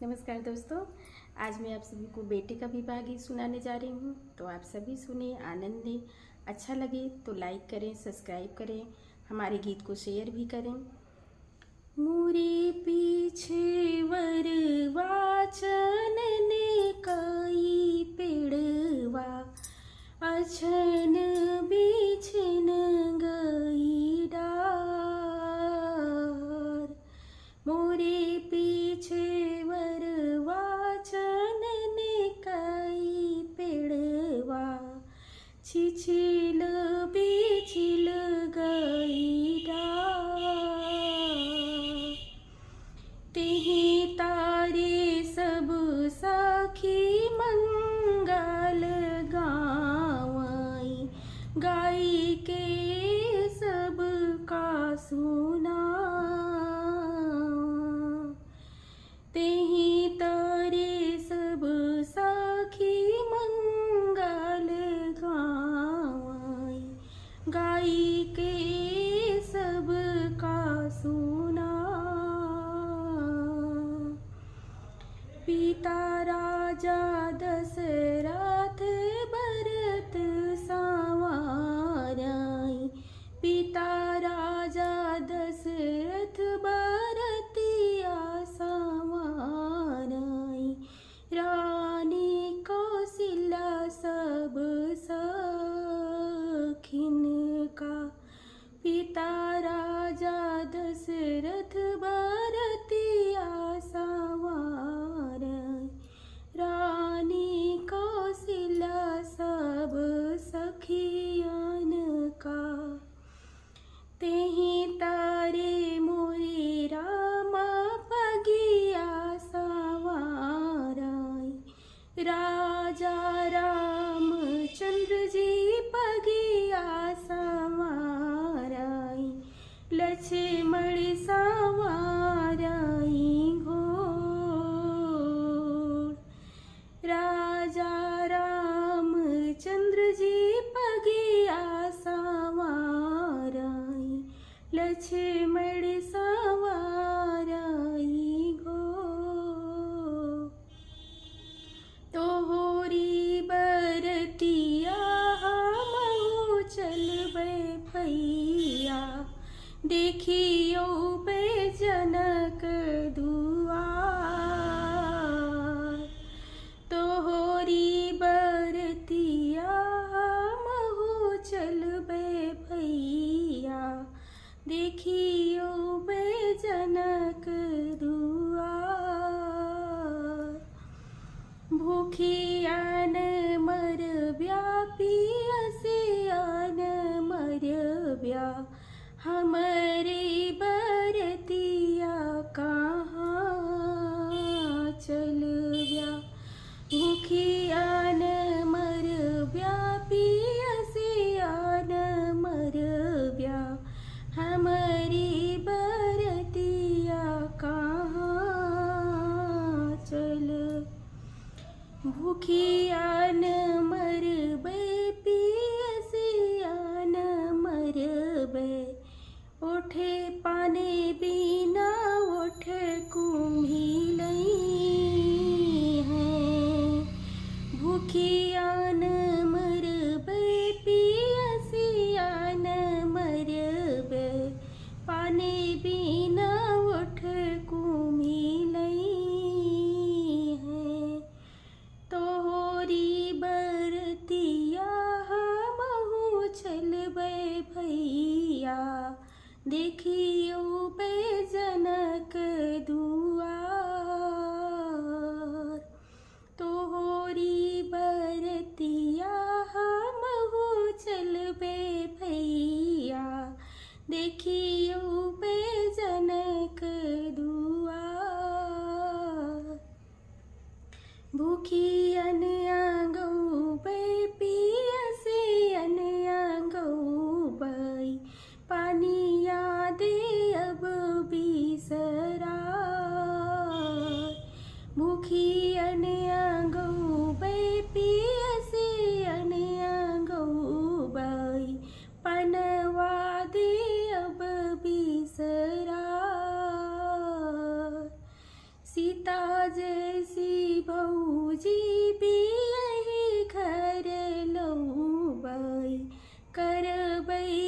नमस्कार दोस्तों, आज मैं आप सभी को बेटे का विवाह गीत सुनाने जा रही हूँ। तो आप सभी सुनिए, आनंद लें। अच्छा लगे तो लाइक करें, सब्सक्राइब करें, हमारे गीत को शेयर भी करें। मुरे पीछे वरवा चनने काई पेड़वा, अछन बिछन गई डार। मोरे पीछे वरवा चनने काई पेड़वा, छिछिल बिछिल गई डार। तेहि तारे सब सखी मंगल गावई, गाई के सब का सुना। तेहि तारे सब सखी मंगल गावई, गाई के सब का सुना। पिता राजा दशरथ भरत संवारई, पिता राजा दशरथ भरतिया संवारई। रानी कौशल्या सब सखिन का, पिता राजा दशरथ भरतिया संवारई। रानी कौशल्या सब सखियन का, तेहि तारे मोरे रामा पगिया संवारई। राजा रामचंद्र जी पगिया संवारई, लक्ष्मण संवारई घोर। राजा रामचंद्र जी पगिया संवारई, लक्ष्मण संवारई घोर। तोहरी बरतिया हमहु चलबै भैया, देखियो बे जनक दुआर। तोहरी बरतिया हमहु चलबै भैया, देखियो बे जनक दुआर। भूखियान मरब्या पियसियान मरब्या, हमरे बरतिया कहाँ चलब्या। भूखियान मरब्या पियसियान मरब्या, हमरी बरतिया कहाँ चल। भूखियान मरबै पियसियान मरबै, ओठे पाने बिना ओठ कुम्हिलई हैं। भूखियान मरबै पियसियान मरबै, पाने बिना ओठ कुम्हिलई हैं। तोहरी बरतिया हमहु चलबै भैया, देखियो बे जनक दुआर। तोहरी बरतिया हमहु चलबै भैया, देखियो बे जनक दुआर। भूखियन गौबै पियसियन गौबै, पानिया दे अब बिसराय। भूखियन गौबै पियसियन गौबै, पनवा दे अब बिसराय। सीता जैसी भौजी बियही घर लौबाई करबै